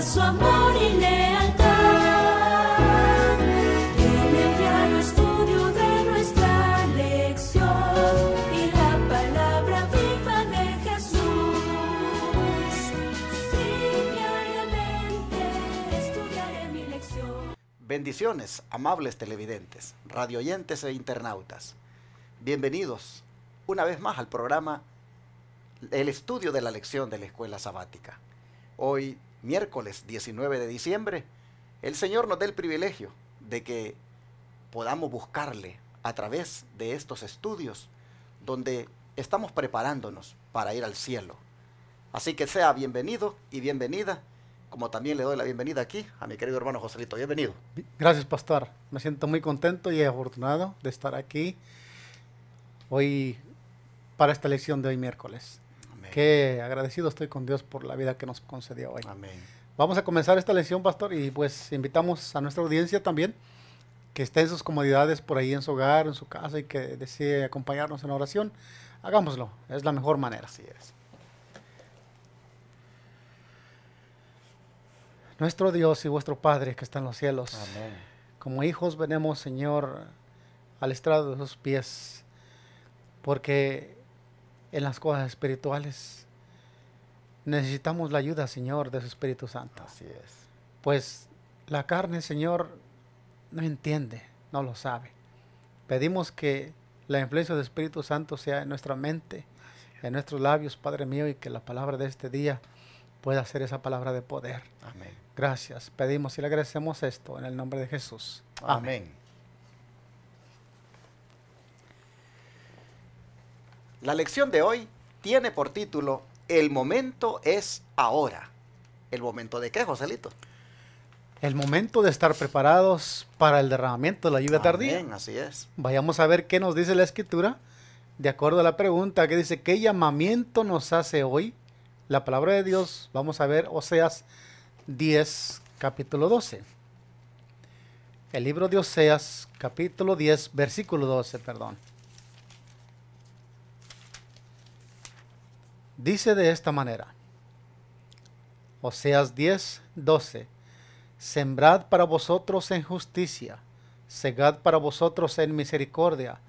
su amor y lealtad. En el diario estudio de nuestra lección y la palabra viva de Jesús. Sí, diariamente estudiaré mi lección. Bendiciones, amables televidentes, radioyentes e internautas. Bienvenidos una vez más al programa El estudio de la lección de la escuela sabática. Hoy, miércoles 19 de diciembre, el Señor nos da el privilegio de que podamos buscarle a través de estos estudios donde estamos preparándonos para ir al cielo. Así que sea bienvenido y bienvenida, como también le doy la bienvenida aquí a mi querido hermano Joselito. Bienvenido. Gracias, pastor. Me siento muy contento y afortunado de estar aquí hoy para esta lección de hoy miércoles. Amén. Qué agradecido estoy con Dios por la vida que nos concedió hoy. Amén. Vamos a comenzar esta lección, pastor, y pues invitamos a nuestra audiencia también que esté en sus comodidades por ahí en su hogar, en su casa y que desee acompañarnos en oración. Hagámoslo, es la mejor manera. Así es. Nuestro Dios y vuestro Padre que está en los cielos, Amén. como hijos venimos, Señor, al estrado de sus pies, porque en las cosas espirituales necesitamos la ayuda, Señor, de su Espíritu Santo. Así es. Pues la carne, Señor, no entiende, no lo sabe. Pedimos que la influencia del Espíritu Santo sea en nuestra mente, en nuestros labios, Padre mío, y que la palabra de este día pueda ser esa palabra de poder. Amén. Gracias. Pedimos y le agradecemos esto en el nombre de Jesús. Amén. La lección de hoy tiene por título El momento es ahora. ¿El momento de qué, Joselito? El momento de estar preparados para el derramamiento de la lluvia tardía. Amén, así es. Vayamos a ver qué nos dice la Escritura, de acuerdo a la pregunta que dice, ¿qué llamamiento nos hace hoy la palabra de Dios? Vamos a ver Oseas 10, capítulo 12. El libro de Oseas, capítulo 10, versículo 12, perdón. Dice de esta manera, Oseas 10, 12, sembrad para vosotros en justicia, segad para vosotros en misericordia,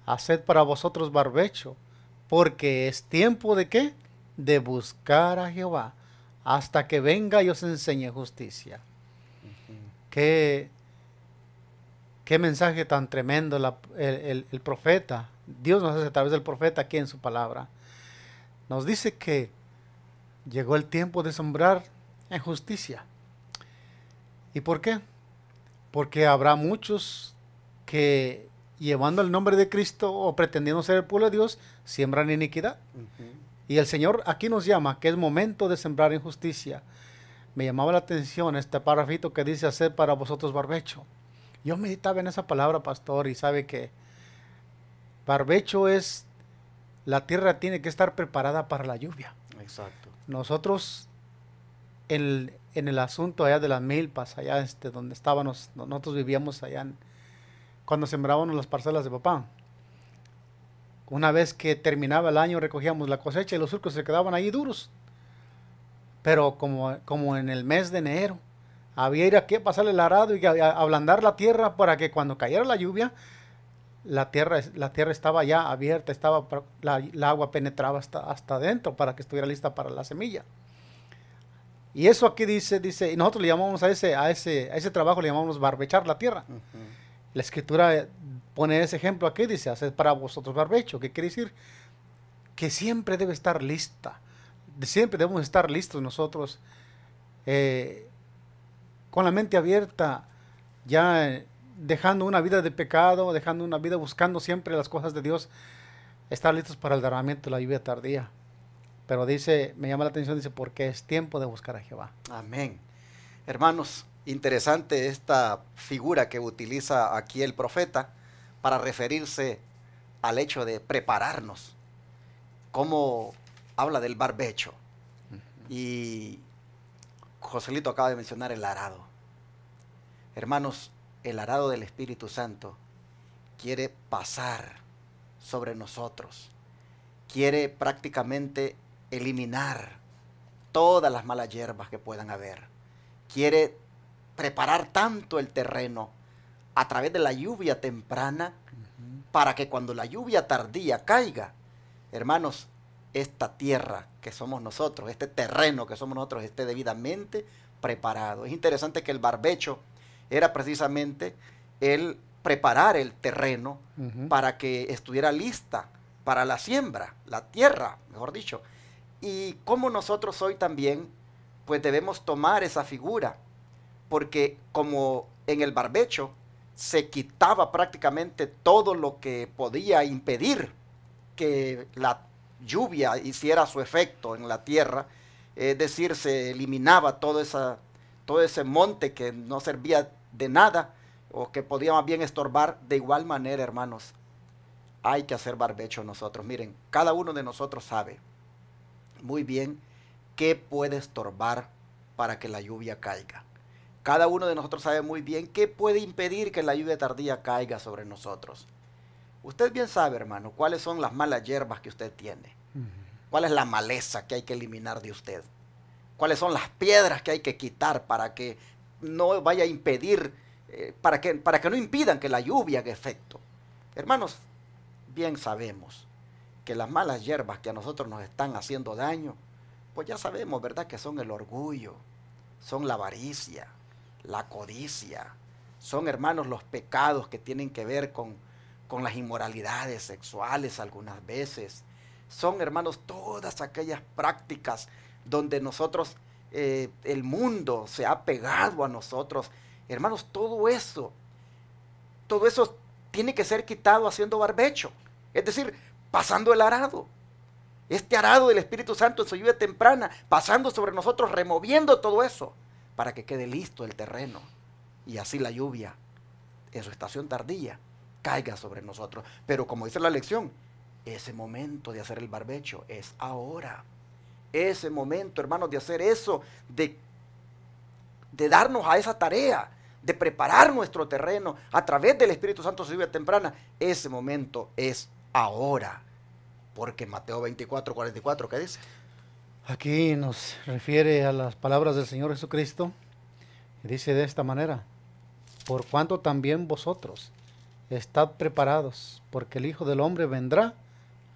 haced para vosotros barbecho, porque es tiempo de ¿qué? De buscar a Jehová, hasta que venga y os enseñe justicia. Qué mensaje tan tremendo el profeta, Dios nos hace a través del profeta aquí en su palabra. Nos dice que llegó el tiempo de sembrar en justicia. ¿Y por qué? Porque habrá muchos que llevando el nombre de Cristo o pretendiendo ser el pueblo de Dios, siembran iniquidad. Y el Señor aquí nos llama que es momento de sembrar en justicia. Me llamaba la atención este párrafito que dice hacer para vosotros barbecho. Yo meditaba en esa palabra, pastor, y sabe que barbecho es la tierra tiene que estar preparada para la lluvia. Exacto. Nosotros, en el asunto allá de las milpas, allá donde estábamos, nosotros vivíamos allá, cuando sembrábamos las parcelas de papá. Una vez que terminaba el año, recogíamos la cosecha y los surcos se quedaban ahí duros. Pero como en el mes de enero, había ir aquí a pasarle el arado y a ablandar la tierra para que cuando cayera la lluvia, la tierra estaba ya abierta, la agua penetraba hasta adentro para que estuviera lista para la semilla. Y eso aquí dice, y nosotros le llamamos a ese trabajo, le llamamos barbechar la tierra. La Escritura pone ese ejemplo aquí, dice, haced para vosotros barbecho, que quiere decir que siempre debe estar lista, siempre debemos estar listos nosotros, con la mente abierta, ya dejando una vida de pecado, dejando una vida buscando siempre las cosas de Dios, estar listos para el derramamiento de la lluvia tardía. Pero dice, me llama la atención, dice, porque es tiempo de buscar a Jehová. Amén. Hermanos, interesante esta figura que utiliza aquí el profeta para referirse al hecho de prepararnos. Cómo habla del barbecho. Y Joselito acaba de mencionar el arado. Hermanos, el arado del Espíritu Santo quiere pasar sobre nosotros. Quiere prácticamente eliminar todas las malas hierbas que puedan haber. quiere preparar tanto el terreno a través de la lluvia temprana para que cuando la lluvia tardía caiga, hermanos, esta tierra que somos nosotros, este terreno que somos nosotros, esté debidamente preparado. Es interesante que el barbecho era precisamente el preparar el terreno para que estuviera lista para la siembra, la tierra, mejor dicho. Y como nosotros hoy también, pues debemos tomar esa figura, porque como en el barbecho se quitaba prácticamente todo lo que podía impedir que la lluvia hiciera su efecto en la tierra, es decir, se eliminaba todo ese monte que no servía de nada o que podía más bien estorbar. De igual manera, hermanos, hay que hacer barbecho nosotros. Miren, cada uno de nosotros sabe muy bien qué puede estorbar para que la lluvia caiga. Cada uno de nosotros sabe muy bien qué puede impedir que la lluvia tardía caiga sobre nosotros. Usted bien sabe, hermano, cuáles son las malas hierbas que usted tiene. ¿Cuál es la maleza que hay que eliminar de usted? ¿Cuáles son las piedras que hay que quitar para que no vaya a impedir, para que no impidan que la lluvia haga efecto? Hermanos, bien sabemos que las malas hierbas que a nosotros nos están haciendo daño, pues ya sabemos, ¿verdad?, que son el orgullo, son la avaricia, la codicia, son, hermanos, los pecados que tienen que ver con las inmoralidades sexuales algunas veces. Son, hermanos, todas aquellas prácticas donde nosotros, el mundo se ha pegado a nosotros. Hermanos, todo eso tiene que ser quitado haciendo barbecho. Es decir, pasando el arado. Este arado del Espíritu Santo en su lluvia temprana, pasando sobre nosotros, removiendo todo eso, para que quede listo el terreno. Y así la lluvia, en su estación tardía, caiga sobre nosotros. Pero como dice la lección, ese momento de hacer el barbecho es ahora. Ese momento, hermanos, de hacer eso, de darnos a esa tarea, de preparar nuestro terreno a través del Espíritu Santo en su lluvia temprana, ese momento es ahora. Porque Mateo 24:44, ¿qué dice? Aquí nos refiere a las palabras del Señor Jesucristo. Y dice de esta manera: por cuanto también vosotros estad preparados, porque el Hijo del Hombre vendrá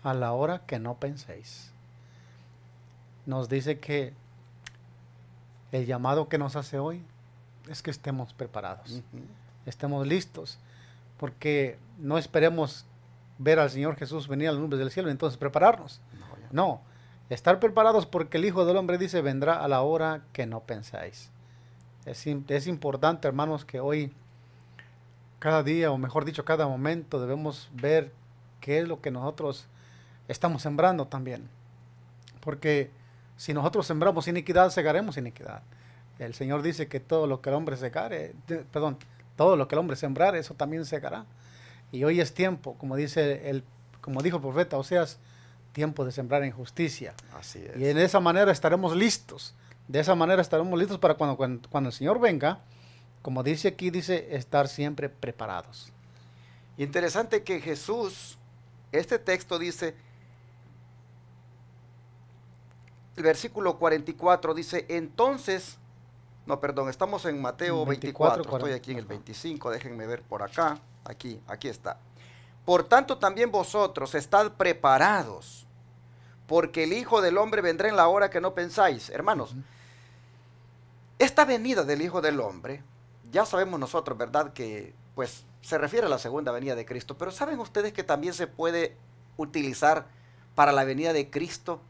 a la hora que no penséis. Nos dice que el llamado que nos hace hoy es que estemos preparados, estemos listos, porque no esperemos ver al Señor Jesús venir a las nubes del cielo y entonces prepararnos. No, estar preparados porque el Hijo del Hombre dice vendrá a la hora que no pensáis. Es importante, hermanos, que hoy, cada día, o mejor dicho, cada momento, debemos ver qué es lo que nosotros estamos sembrando también. Porque si nosotros sembramos iniquidad, segaremos iniquidad. El Señor dice que todo lo que el hombre todo lo que el hombre sembrare, eso también segará. Y hoy es tiempo, como dijo el profeta Oseas, tiempo de sembrar en justicia. Así es. Y en esa manera estaremos listos. De esa manera estaremos listos para cuando el Señor venga, como dice aquí, dice estar siempre preparados. Interesante que Jesús, este texto dice, el versículo 44 dice, entonces, estamos en Mateo 24, estoy aquí en el 25, déjenme ver por acá, aquí está. Por tanto también vosotros estad preparados, porque el Hijo del Hombre vendrá en la hora que no pensáis. Hermanos, esta venida del Hijo del Hombre, ya sabemos nosotros, ¿verdad?, que pues se refiere a la segunda venida de Cristo, pero ¿saben ustedes que también se puede utilizar para la venida de Cristo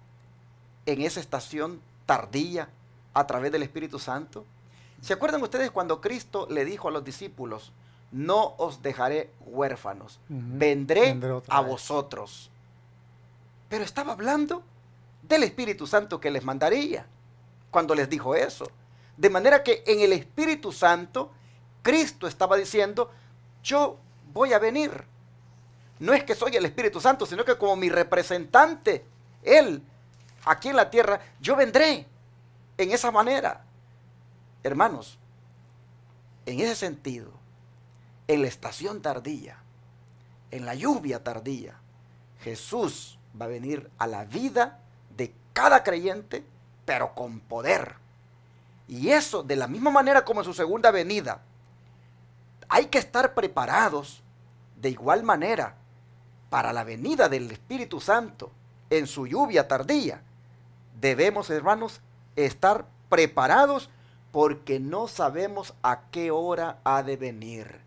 en esa estación tardía a través del Espíritu Santo? ¿Se acuerdan ustedes cuando Cristo le dijo a los discípulos, no os dejaré huérfanos, vendré a vosotros? Pero estaba hablando del Espíritu Santo que les mandaría cuando les dijo eso. De manera que en el Espíritu Santo, Cristo estaba diciendo, yo voy a venir. No es que soy el Espíritu Santo, sino que como mi representante, Él, aquí en la tierra, yo vendré en esa manera. Hermanos, en ese sentido, en la estación tardía, en la lluvia tardía, Jesús va a venir a la vida de cada creyente, pero con poder. Y eso, de la misma manera como en su segunda venida, hay que estar preparados de igual manera para la venida del Espíritu Santo en su lluvia tardía. Debemos, hermanos, estar preparados porque no sabemos a qué hora ha de venir.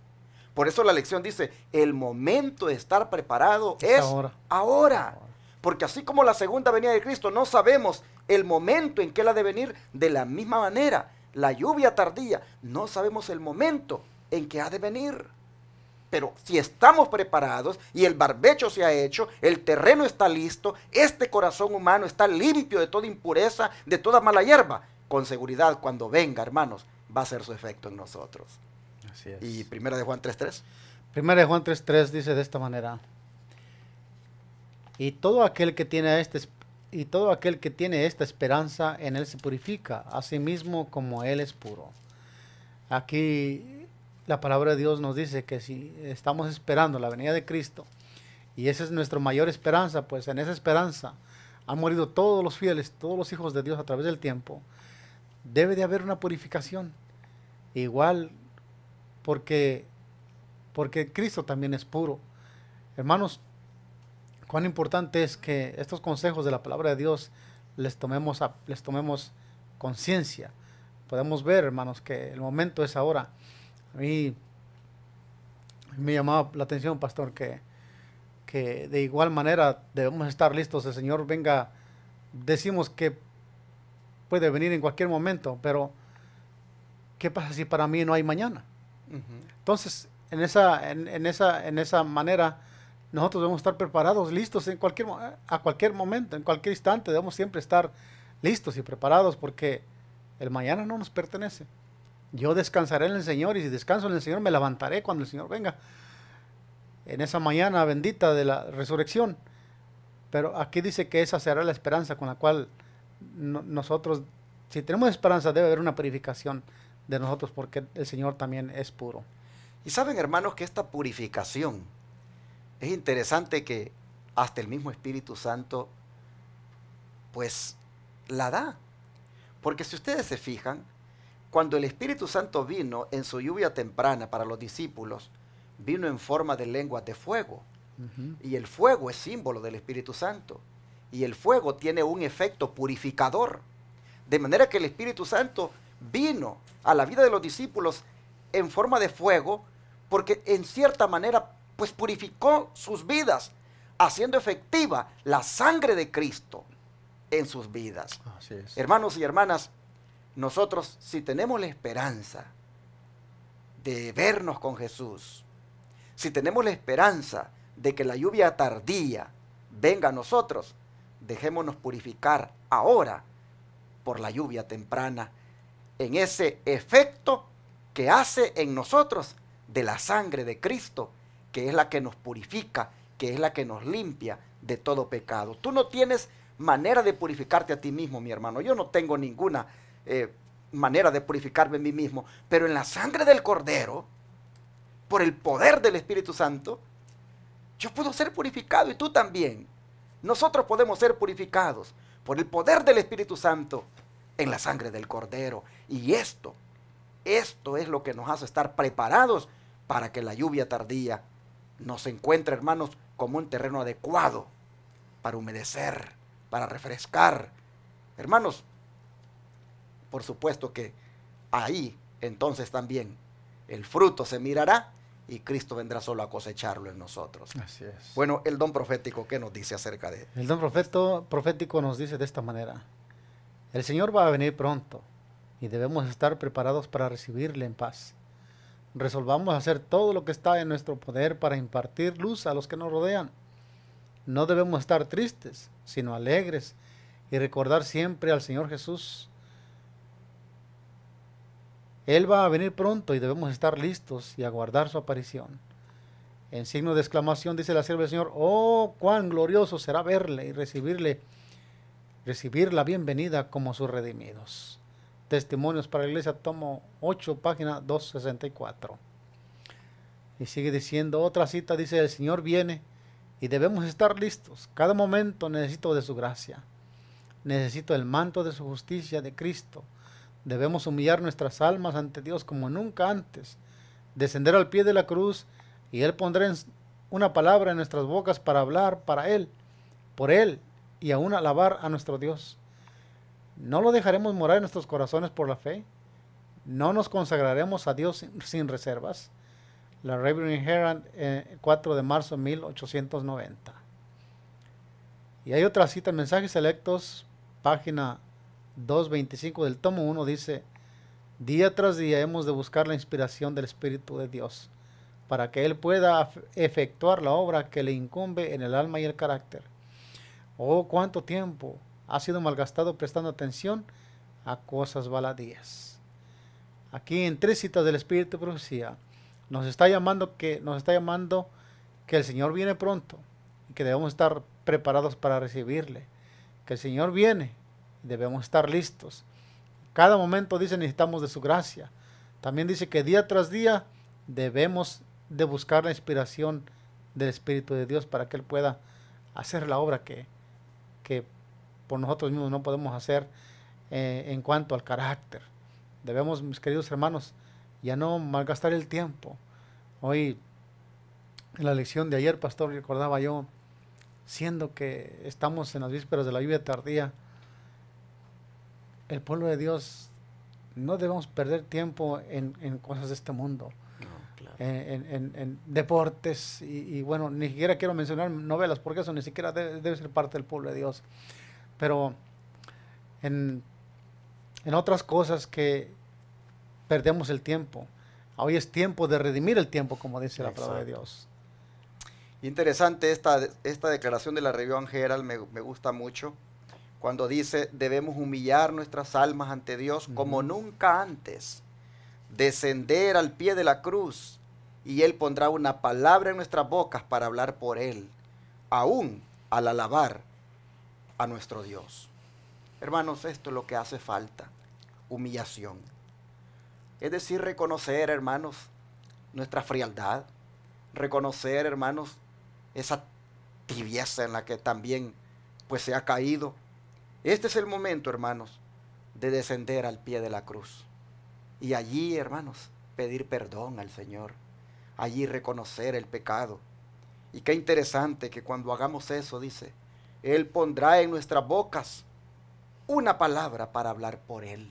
Por eso la lección dice, el momento de estar preparado es ahora. Porque así como la segunda venida de Cristo no sabemos el momento en que Él ha de venir, de la misma manera, la lluvia tardía, no sabemos el momento en que ha de venir. Pero si estamos preparados y el barbecho se ha hecho, el terreno está listo, este corazón humano está limpio de toda impureza, de toda mala hierba, con seguridad cuando venga, hermanos, va a hacer su efecto en nosotros. Así es. Y 1 de Juan 3:3. 1 de Juan 3:3 dice de esta manera: y todo aquel que tiene esta esperanza en Él se purifica, a sí mismo como Él es puro. Aquí la palabra de Dios nos dice que si estamos esperando la venida de Cristo, y esa es nuestra mayor esperanza, pues en esa esperanza han morido todos los fieles, todos los hijos de Dios a través del tiempo, debe de haber una purificación. Igual porque Cristo también es puro. Hermanos, cuán importante es que estos consejos de la palabra de Dios les tomemos conciencia. Podemos ver, hermanos, que el momento es ahora. A mí me llamaba la atención, pastor, que de igual manera debemos estar listos. El Señor venga, decimos que puede venir en cualquier momento, pero ¿qué pasa si para mí no hay mañana? Entonces, en esa manera, nosotros debemos estar preparados, listos a cualquier momento, en cualquier instante. Debemos siempre estar listos y preparados porque el mañana no nos pertenece. Yo descansaré en el Señor, y si descanso en el Señor me levantaré cuando el Señor venga, en esa mañana bendita de la resurrección. Pero aquí dice que esa será la esperanza con la cual nosotros, si tenemos esperanza, debe haber una purificación de nosotros, porque el Señor también es puro. Y saben, hermanos, que esta purificación es interesante, que hasta el mismo Espíritu Santo pues la da. Porque si ustedes se fijan, cuando el Espíritu Santo vino en su lluvia temprana para los discípulos, vino en forma de lenguas de fuego. Y el fuego es símbolo del Espíritu Santo. Y el fuego tiene un efecto purificador. De manera que el Espíritu Santo vino a la vida de los discípulos en forma de fuego, porque en cierta manera pues purificó sus vidas, haciendo efectiva la sangre de Cristo en sus vidas. Así es. Hermanos y hermanas, nosotros, si tenemos la esperanza de vernos con Jesús, si tenemos la esperanza de que la lluvia tardía venga a nosotros, dejémonos purificar ahora por la lluvia temprana, en ese efecto que hace en nosotros de la sangre de Cristo, que es la que nos purifica, que es la que nos limpia de todo pecado. Tú no tienes manera de purificarte a ti mismo, mi hermano. Yo no tengo ninguna manera de purificarme a mí mismo, pero en la sangre del Cordero, por el poder del Espíritu Santo, yo puedo ser purificado, y tú también. Nosotros podemos ser purificados por el poder del Espíritu Santo en la sangre del Cordero. Y esto es lo que nos hace estar preparados para que la lluvia tardía nos encuentre, hermanos, como un terreno adecuado para humedecer, para refrescar. Hermanos, por supuesto que ahí entonces también el fruto se mirará y Cristo vendrá solo a cosecharlo en nosotros. Así es. Bueno, el don profético, ¿qué nos dice acerca de él? El don profético nos dice de esta manera: el Señor va a venir pronto y debemos estar preparados para recibirle en paz. Resolvamos hacer todo lo que está en nuestro poder para impartir luz a los que nos rodean. No debemos estar tristes, sino alegres, y recordar siempre al Señor Jesús. Él va a venir pronto y debemos estar listos y aguardar su aparición. En signo de exclamación dice la sierva del Señor: oh, cuán glorioso será verle y recibir la bienvenida como sus redimidos. Testimonios para la Iglesia, tomo 8, página 264. Y sigue diciendo otra cita, dice: el Señor viene y debemos estar listos. Cada momento necesito de su gracia. Necesito el manto de su justicia de Cristo. Debemos humillar nuestras almas ante Dios como nunca antes, descender al pie de la cruz, y Él pondrá una palabra en nuestras bocas para hablar para Él, por Él, y aún alabar a nuestro Dios. No lo dejaremos morar en nuestros corazones por la fe. No nos consagraremos a Dios sin reservas. La Reverend Herald, 4 de marzo de 1890. Y hay otra cita en Mensajes Selectos, página 225 del tomo 1, dice: día tras día hemos de buscar la inspiración del Espíritu de Dios, para que Él pueda efectuar la obra que le incumbe en el alma y el carácter. Oh, cuánto tiempo ha sido malgastado prestando atención a cosas baladías. Aquí en 3 citas del Espíritu de Profecía nos está llamando que el Señor viene pronto y que debemos estar preparados para recibirle. Que el Señor viene y debemos estar listos. Cada momento dice necesitamos de su gracia. También dice que día tras día debemos de buscar la inspiración del Espíritu de Dios para que Él pueda hacer la obra que por nosotros mismos no podemos hacer en cuanto al carácter. Debemos, mis queridos hermanos, ya no malgastar el tiempo. Hoy, en la lección de ayer, pastor, recordaba yo, siendo que estamos en las vísperas de la lluvia tardía, el pueblo de Dios no debemos perder tiempo en cosas de este mundo. Claro. En deportes y bueno, ni siquiera quiero mencionar novelas porque eso ni siquiera debe ser parte del pueblo de Dios, pero en otras cosas que perdemos el tiempo. Hoy es tiempo de redimir el tiempo, como dice la palabra de Dios. Interesante esta declaración de la Reverend Herald, me gusta mucho, cuando dice: debemos humillar nuestras almas ante Dios como nunca antes, descender al pie de la cruz, y Él pondrá una palabra en nuestras bocas para hablar por Él, aún al alabar a nuestro Dios. Hermanos, esto es lo que hace falta, humillación. Es decir, reconocer, hermanos, nuestra frialdad, reconocer, hermanos, esa tibieza en la que también pues se ha caído. Este es el momento, hermanos, de descender al pie de la cruz. Y allí, hermanos, pedir perdón al Señor. Allí reconocer el pecado. Y qué interesante que cuando hagamos eso, dice, Él pondrá en nuestras bocas una palabra para hablar por Él.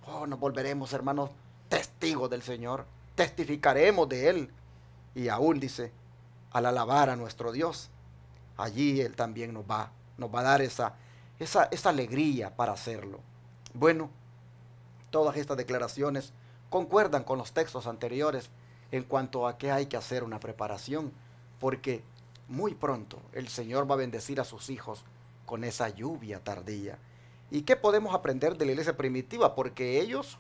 Oh, nos volveremos, hermanos, testigos del Señor. Testificaremos de Él. Y aún, dice, al alabar a nuestro Dios, allí Él también nos va a dar esa alegría para hacerlo. Bueno, todas estas declaraciones concuerdan con los textos anteriores en cuanto a que hay que hacer una preparación, porque muy pronto el Señor va a bendecir a sus hijos con esa lluvia tardía. ¿Y qué podemos aprender de la iglesia primitiva? Porque ellos,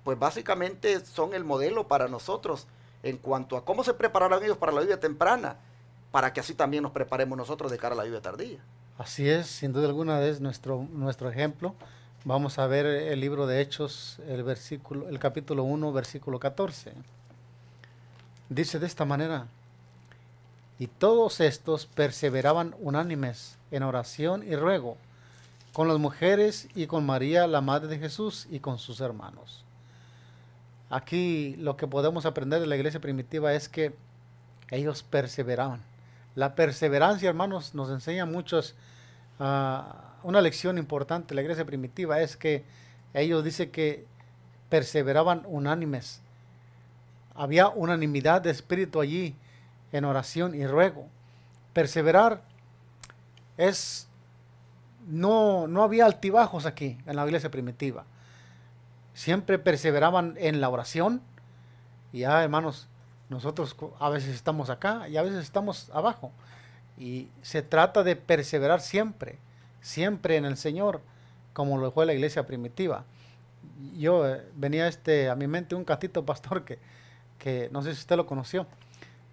pues básicamente son el modelo para nosotros en cuanto a cómo se prepararon ellos para la lluvia temprana, para que así también nos preparemos nosotros de cara a la lluvia tardía. Así es, sin duda alguna es nuestro ejemplo. Vamos a ver el libro de Hechos, el capítulo 1, versículo 14. Dice de esta manera: y todos estos perseveraban unánimes en oración y ruego, con las mujeres y con María, la madre de Jesús, y con sus hermanos. Aquí lo que podemos aprender de la iglesia primitiva es que ellos perseveraban. La perseverancia, hermanos, nos enseña muchos. Una lección importante de la iglesia primitiva es que ellos dicen que perseveraban unánimes. Había unanimidad de espíritu allí en oración y ruego. Perseverar es... No había altibajos aquí en la iglesia primitiva. Siempre perseveraban en la oración. Y ya, hermanos, nosotros a veces estamos acá y a veces estamos abajo. Y se trata de perseverar siempre en el Señor, como lo fue la iglesia primitiva. Yo venía a mi mente un cantito, pastor, que no sé si usted lo conoció.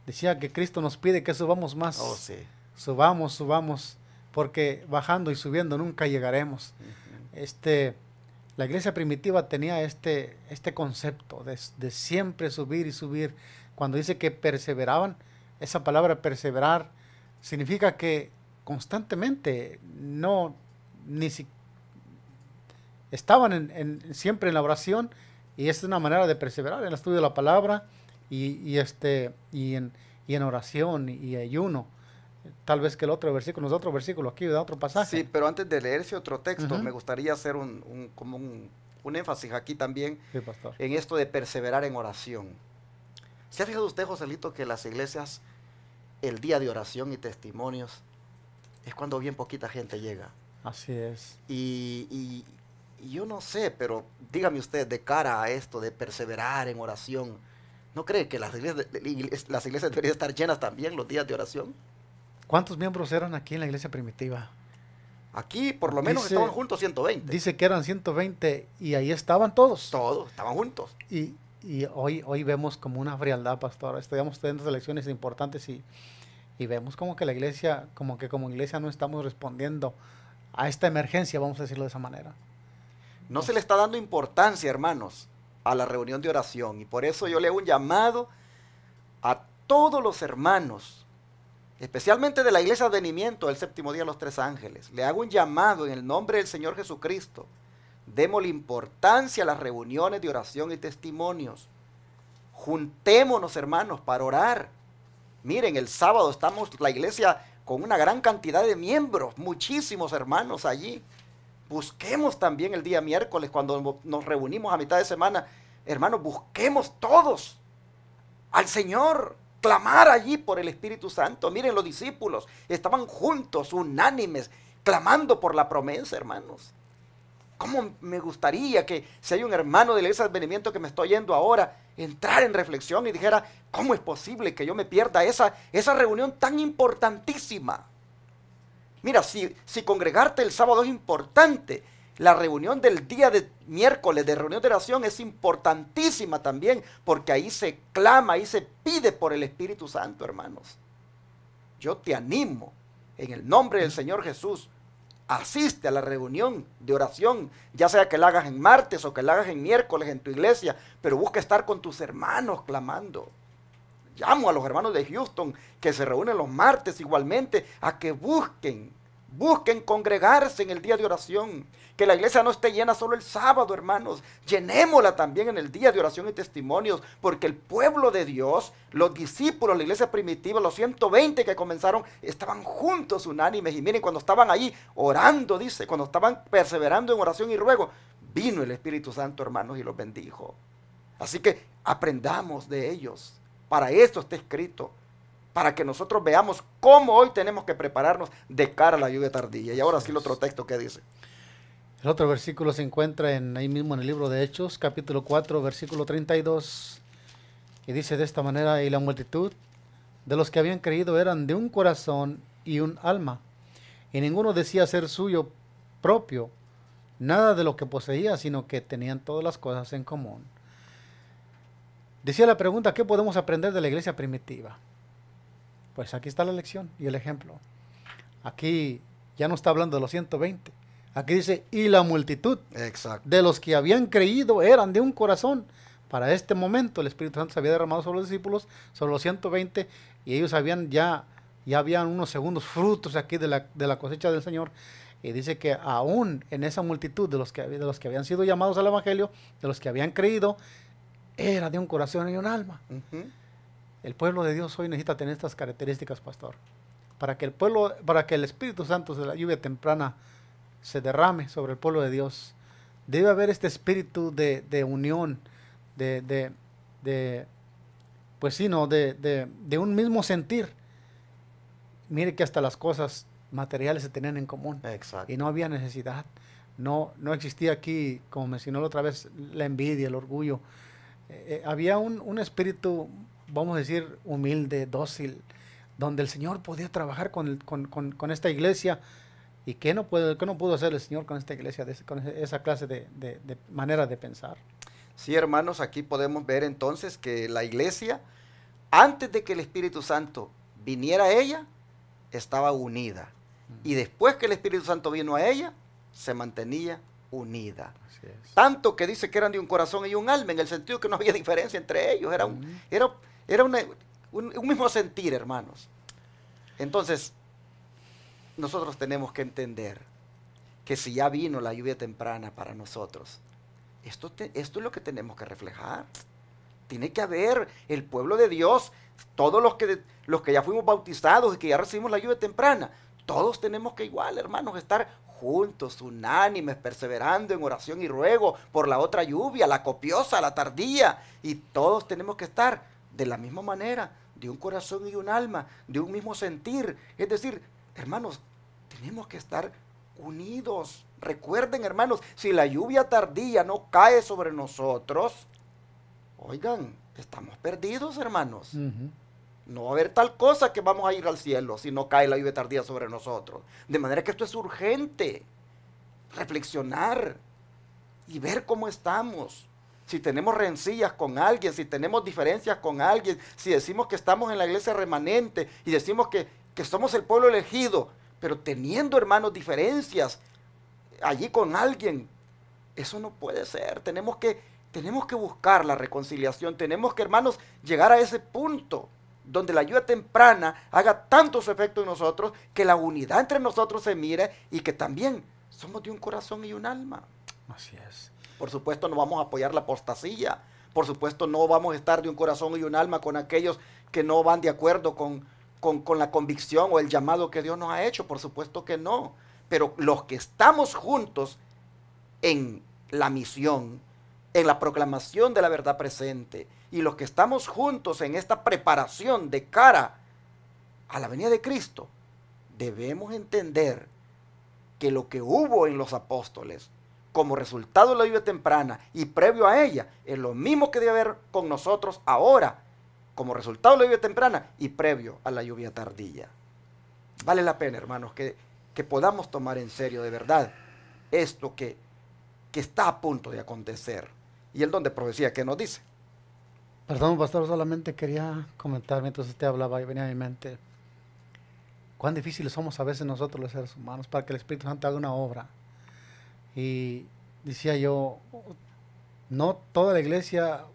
Decía que Cristo nos pide que subamos más. Oh, sí. Subamos, porque bajando y subiendo nunca llegaremos. La iglesia primitiva tenía este concepto de siempre subir y subir. Cuando dice que perseveraban, esa palabra perseverar significa que constantemente estaban siempre en la oración, y esa es una manera de perseverar en el estudio de la palabra y en oración y ayuno. Tal vez que el otro versículo, otro versículo aquí, de otro pasaje. Sí, pero antes de leer ese otro texto, Ujú. me gustaría hacer como un énfasis aquí también Sí, pastor. en esto de perseverar en oración. ¿Se ha fijado usted, Joselito, que las iglesias, el día de oración y testimonios, es cuando bien poquita gente llega? Así es. Y yo no sé, pero dígame usted, de cara a esto de perseverar en oración, ¿no cree que las iglesias deberían estar llenas también los días de oración? ¿Cuántos miembros eran aquí en la iglesia primitiva? Aquí por lo menos Dice- estaban juntos 120. Dice que eran 120 y ahí estaban todos. Todos, estaban juntos. Y hoy vemos como una frialdad, pastor. Estudiamos estas lecciones importantes y vemos como que la iglesia, como iglesia no estamos respondiendo a esta emergencia, vamos a decirlo de esa manera. No se le está dando importancia, hermanos, a la reunión de oración. Y por eso yo le hago un llamado a todos los hermanos, especialmente de la iglesia de Advenimiento del Séptimo Día de los Tres Ángeles. Le hago un llamado en el nombre del Señor Jesucristo. Démosle importancia a las reuniones de oración y testimonios. Juntémonos, hermanos, para orar. Miren, el sábado estamos la iglesia con una gran cantidad de miembros, muchísimos hermanos allí. Busquemos también el día miércoles cuando nos reunimos a mitad de semana. Hermanos, busquemos todos al Señor, clamar allí por el Espíritu Santo. Miren, los discípulos estaban juntos, unánimes, clamando por la promesa, hermanos. ¿Cómo me gustaría que si hay un hermano de la iglesia de Advenimiento que me estoy yendo ahora, entrar en reflexión y dijera, ¿cómo es posible que yo me pierda esa reunión tan importantísima? Mira, si congregarte el sábado es importante, la reunión del día de miércoles, de reunión de oración, es importantísima también, porque ahí se clama, ahí se pide por el Espíritu Santo, hermanos. Yo te animo, en el nombre del Señor Jesús, asiste a la reunión de oración, ya sea que la hagas en martes o que la hagas en miércoles en tu iglesia, pero busca estar con tus hermanos clamando. Llamo a los hermanos de Houston que se reúnen los martes igualmente a que busquen congregarse en el día de oración. Que la iglesia no esté llena solo el sábado, hermanos. Llenémosla también en el día de oración y testimonios, porque el pueblo de Dios, los discípulos, la iglesia primitiva, los 120 que comenzaron, estaban juntos, unánimes. Y miren, cuando estaban ahí orando, dice, cuando estaban perseverando en oración y ruego, vino el Espíritu Santo, hermanos, y los bendijo. Así que aprendamos de ellos. Para esto está escrito, para que nosotros veamos cómo hoy tenemos que prepararnos de cara a la lluvia tardía. Y ahora sí el otro texto que dice. El otro versículo se encuentra ahí mismo en el libro de Hechos, capítulo 4, versículo 32, y dice de esta manera, y la multitud de los que habían creído eran de un corazón y un alma, y ninguno decía ser suyo propio nada de lo que poseía, sino que tenían todas las cosas en común. Decía la pregunta, ¿qué podemos aprender de la iglesia primitiva? Pues aquí está la lección y el ejemplo. Aquí ya no está hablando de los 120. Aquí dice, y la multitud Exacto. de los que habían creído eran de un corazón. Para este momento el Espíritu Santo se había derramado sobre los discípulos, sobre los 120, y ellos habían ya habían unos segundos frutos aquí de la cosecha del Señor. Y dice que aún en esa multitud de los que habían sido llamados al Evangelio, de los que habían creído, era de un corazón y un alma. El pueblo de Dios hoy necesita tener estas características, pastor, para que el Espíritu Santo de la lluvia temprana se derrame sobre el pueblo de Dios. Debe haber este espíritu de unión, de un mismo sentir. Mire que hasta las cosas materiales se tenían en común. Exacto. Y no había necesidad. No existía aquí, como mencionó la otra vez, la envidia, el orgullo. Había un espíritu, vamos a decir, humilde, dócil, donde el Señor podía trabajar con esta iglesia. ¿Y qué no pudo hacer el Señor con esta iglesia, con esa clase de manera de pensar? Sí, hermanos, aquí podemos ver entonces que la iglesia, antes de que el Espíritu Santo viniera a ella, estaba unida. Y después que el Espíritu Santo vino a ella, se mantenía unida. Así es. Tanto que dice que eran de un corazón y un alma, en el sentido que no había diferencia entre ellos. Era un mismo sentir, hermanos. Entonces, nosotros tenemos que entender que si ya vino la lluvia temprana para nosotros, esto es lo que tenemos que reflejar. Tiene que haber el pueblo de Dios, todos los que ya fuimos bautizados y que ya recibimos la lluvia temprana, todos tenemos que igual, hermanos, estar juntos, unánimes, perseverando en oración y ruego por la otra lluvia, la copiosa, la tardía, y todos tenemos que estar de la misma manera, de un corazón y un alma, de un mismo sentir. Es decir, hermanos, tenemos que estar unidos. Recuerden, hermanos, si la lluvia tardía no cae sobre nosotros, oigan, estamos perdidos, hermanos. No va a haber tal cosa que vamos a ir al cielo si no cae la lluvia tardía sobre nosotros. De manera que esto es urgente. Reflexionar y ver cómo estamos. Si tenemos rencillas con alguien, si tenemos diferencias con alguien, si decimos que estamos en la iglesia remanente y decimos que somos el pueblo elegido, pero teniendo, hermanos, diferencias allí con alguien, eso no puede ser. Tenemos que buscar la reconciliación. Tenemos que, hermanos, llegar a ese punto donde la lluvia temprana haga tanto su efecto en nosotros, que la unidad entre nosotros se mire y que también somos de un corazón y un alma. Así es. Por supuesto no vamos a apoyar la apostasía. Por supuesto no vamos a estar de un corazón y un alma con aquellos que no van de acuerdo con la convicción o el llamado que Dios nos ha hecho. Por supuesto que no. Pero los que estamos juntos en la misión, en la proclamación de la verdad presente, y los que estamos juntos en esta preparación de cara a la venida de Cristo, debemos entender que lo que hubo en los apóstoles como resultado de la lluvia temprana y previo a ella, es lo mismo que debe haber con nosotros ahora, como resultado de la lluvia temprana y previo a la lluvia tardía. Vale la pena, hermanos, que podamos tomar en serio de verdad esto que está a punto de acontecer. Y el don de profecía, ¿qué nos dice? Perdón, pastor, solamente quería comentar mientras usted hablaba y venía a mi mente cuán difíciles somos a veces nosotros los seres humanos para que el Espíritu Santo haga una obra. Y decía yo, no toda la iglesia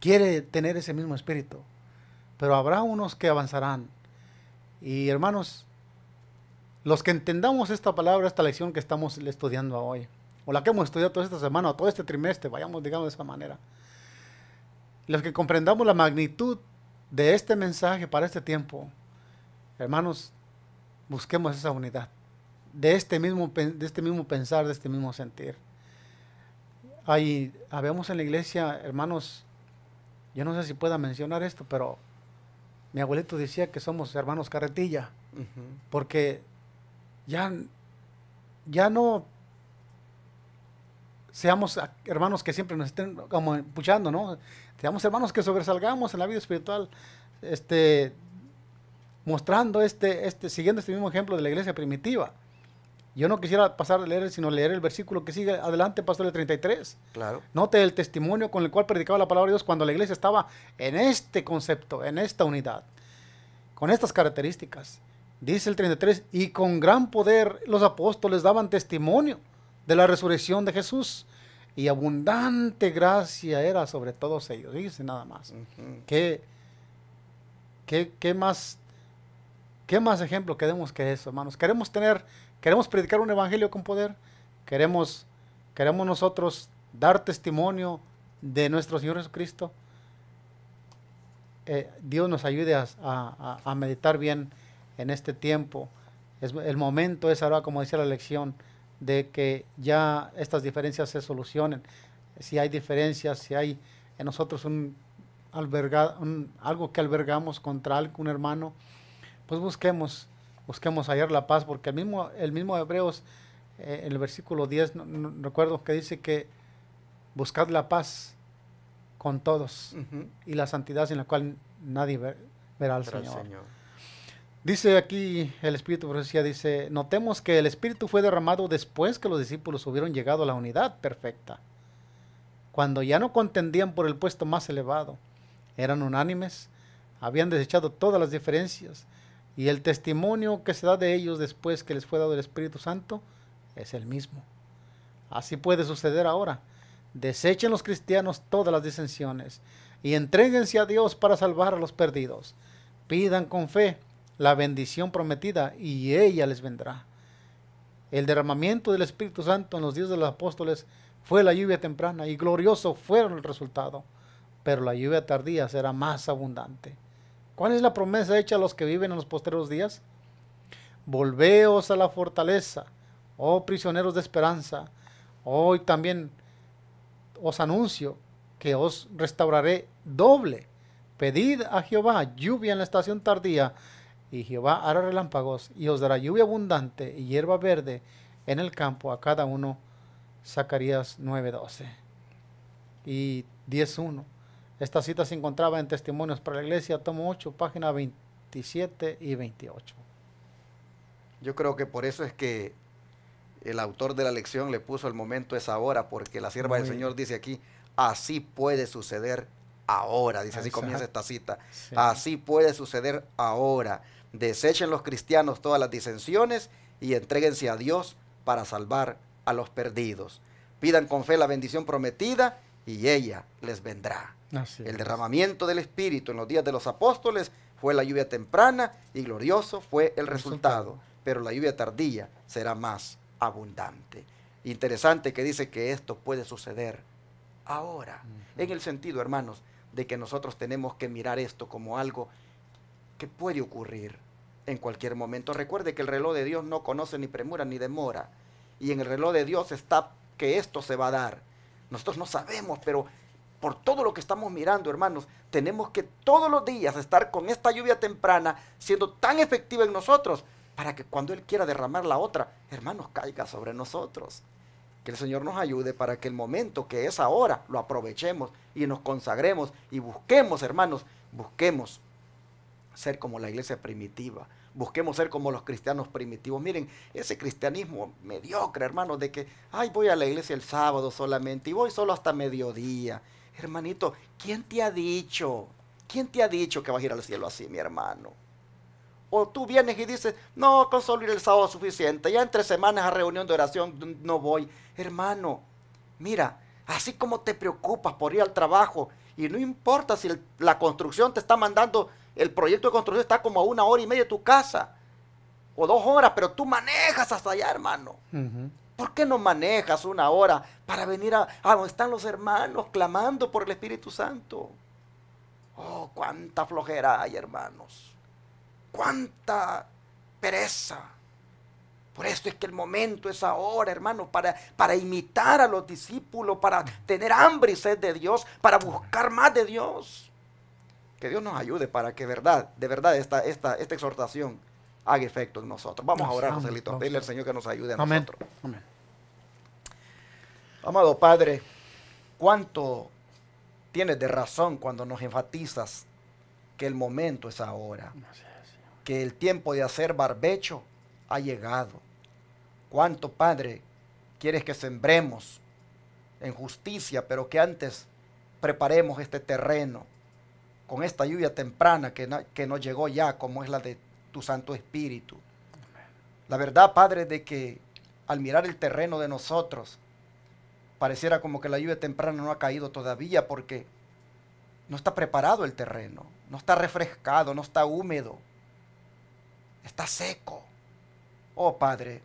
quiere tener ese mismo espíritu, pero habrá unos que avanzarán. Y hermanos, los que entendamos esta palabra, esta lección que estamos estudiando hoy, o la que hemos estudiado toda esta semana, o todo este trimestre, vayamos, digamos, de esa manera, los que comprendamos la magnitud de este mensaje para este tiempo, hermanos, busquemos esa unidad, de este mismo pensar, de este mismo sentir. Habemos en la iglesia, hermanos, yo no sé si pueda mencionar esto, pero mi abuelito decía que somos hermanos carretilla, porque ya no seamos hermanos que siempre nos estén como empuchando, ¿no? Seamos hermanos que sobresalgamos en la vida espiritual, mostrando siguiendo este mismo ejemplo de la iglesia primitiva. Yo no quisiera pasar a leer, sino leer el versículo que sigue adelante, pastor, el 33. Claro. Note el testimonio con el cual predicaba la palabra de Dios cuando la iglesia estaba en este concepto, en esta unidad, con estas características. Dice el 33, y con gran poder los apóstoles daban testimonio de la resurrección de Jesús, y abundante gracia era sobre todos ellos. Dice nada más. ¿Qué más ejemplo queremos que eso, hermanos? Queremos predicar un evangelio con poder. Queremos nosotros dar testimonio de nuestro Señor Jesucristo. Dios nos ayude a meditar bien en este tiempo. El momento es ahora, como decía la lección, de que ya estas diferencias se solucionen. Si hay diferencias, si hay en nosotros algo que albergamos contra algún hermano, pues busquemos hallar la paz, porque el mismo Hebreos, en el versículo 10, no recuerdo, que dice que buscad la paz con todos y la santidad sin la cual nadie verá al Señor. Dice aquí el Espíritu de Profecía, dice, notemos que el Espíritu fue derramado después que los discípulos hubieron llegado a la unidad perfecta, cuando ya no contendían por el puesto más elevado, eran unánimes, habían desechado todas las diferencias, y el testimonio que se da de ellos después que les fue dado el Espíritu Santo es el mismo. Así puede suceder ahora. Desechen los cristianos todas las disensiones y entréguense a Dios para salvar a los perdidos. Pidan con fe la bendición prometida y ella les vendrá. El derramamiento del Espíritu Santo en los días de los apóstoles fue la lluvia temprana y glorioso fueron el resultado, pero la lluvia tardía será más abundante. ¿Cuál es la promesa hecha a los que viven en los postreros días? Volveos a la fortaleza, oh prisioneros de esperanza. Hoy también os anuncio que os restauraré doble. Pedid a Jehová lluvia en la estación tardía, y Jehová hará relámpagos, y os dará lluvia abundante y hierba verde en el campo a cada uno. Zacarías 9:12 y 10:1. Esta cita se encontraba en Testimonios para la Iglesia, tomo 8, página 27 y 28. Yo creo que por eso es que el autor de la lección le puso el momento es ahora, porque la sierva del Señor dice aquí, así puede suceder ahora, dice, así comienza esta cita, sí. Así puede suceder ahora. Desechen los cristianos todas las disensiones y entréguense a Dios para salvar a los perdidos. Pidan con fe la bendición prometida y ella les vendrá. El derramamiento del Espíritu en los días de los apóstoles fue la lluvia temprana y glorioso fue el resultado, pero la lluvia tardía será más abundante. Interesante que dice que esto puede suceder ahora, en el sentido, hermanos, de que nosotros tenemos que mirar esto como algo que puede ocurrir en cualquier momento. Recuerde que el reloj de Dios no conoce ni premura ni demora, y en el reloj de Dios está que esto se va a dar. Nosotros no sabemos, pero por todo lo que estamos mirando, hermanos, tenemos que todos los días estar con esta lluvia temprana siendo tan efectiva en nosotros, para que cuando Él quiera derramar la otra, hermanos, caiga sobre nosotros. Que el Señor nos ayude para que el momento que es ahora lo aprovechemos y nos consagremos y busquemos, hermanos, busquemos ser como la iglesia primitiva, busquemos ser como los cristianos primitivos. Miren, ese cristianismo mediocre, hermanos, de que, ay, voy a la iglesia el sábado solamente y voy solo hasta mediodía. Hermanito, ¿quién te ha dicho? ¿Quién te ha dicho que vas a ir al cielo así, mi hermano? O tú vienes y dices, no, con solo ir el sábado es suficiente, ya entre semanas a reunión de oración no voy. Hermano, mira, así como te preocupas por ir al trabajo, y no importa si la construcción te está mandando, el proyecto de construcción está como a 1 hora y media de tu casa, o 2 horas, pero tú manejas hasta allá, hermano. ¿Por qué no manejas 1 hora para venir a donde están los hermanos clamando por el Espíritu Santo? Oh, cuánta flojera hay, hermanos. ¡Cuánta pereza! Por esto es que el momento es ahora, hermano, para imitar a los discípulos, para tener hambre y sed de Dios, para buscar más de Dios. Que Dios nos ayude para que de verdad esta exhortación haga efecto en nosotros. Vamos a orar, Joselito, a pedirle al Señor que nos ayude a nosotros. Amén. Amado Padre, cuánto tienes de razón cuando nos enfatizas que el momento es ahora. Que el tiempo de hacer barbecho ha llegado. Cuánto, Padre, quieres que sembremos en justicia, pero que antes preparemos este terreno con esta lluvia temprana que nos llegó ya, como es la de tu Santo Espíritu. La verdad, Padre, de que al mirar el terreno de nosotros, pareciera como que la lluvia temprana no ha caído todavía, porque no está preparado el terreno, no está refrescado, no está húmedo. Está seco. Oh Padre,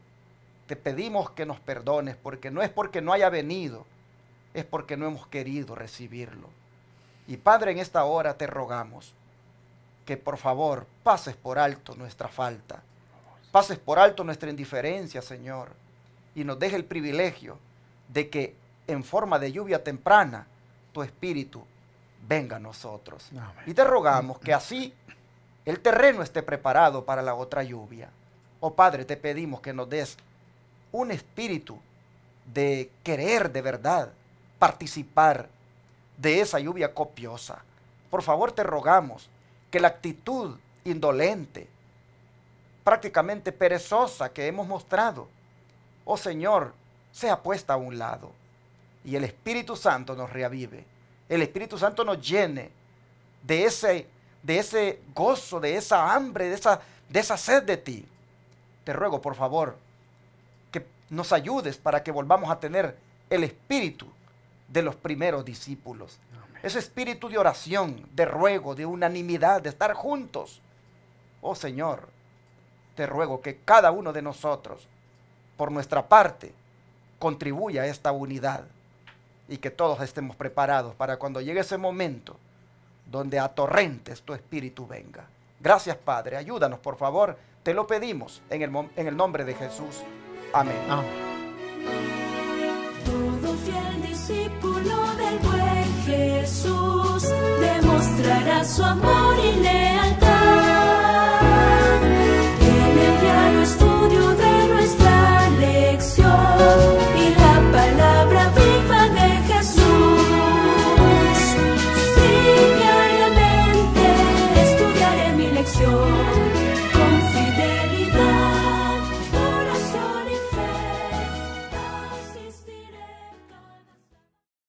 te pedimos que nos perdones, porque no es porque no haya venido, es porque no hemos querido recibirlo. Y Padre, en esta hora te rogamos que por favor pases por alto nuestra falta, pases por alto nuestra indiferencia, Señor, y nos deje el privilegio de que en forma de lluvia temprana tu Espíritu venga a nosotros. Amén. Y te rogamos que así el terreno esté preparado para la otra lluvia. Oh Padre, te pedimos que nos des un espíritu de querer de verdad participar de esa lluvia copiosa. Por favor, te rogamos que la actitud indolente, prácticamente perezosa que hemos mostrado, oh Señor, sea puesta a un lado y el Espíritu Santo nos reavive. El Espíritu Santo nos llene de ese gozo, de esa hambre, de esa sed de ti. Te ruego, por favor, que nos ayudes para que volvamos a tener el espíritu de los primeros discípulos. Amén. Ese espíritu de oración, de ruego, de unanimidad, de estar juntos. Oh Señor, te ruego que cada uno de nosotros por nuestra parte, contribuya a esta unidad y que todos estemos preparados para cuando llegue ese momento donde a torrentes tu espíritu venga. Gracias, Padre. Ayúdanos, por favor. Te lo pedimos en el nombre de Jesús. Amén. Todo fiel discípulo del buen Jesús demostrará su amor y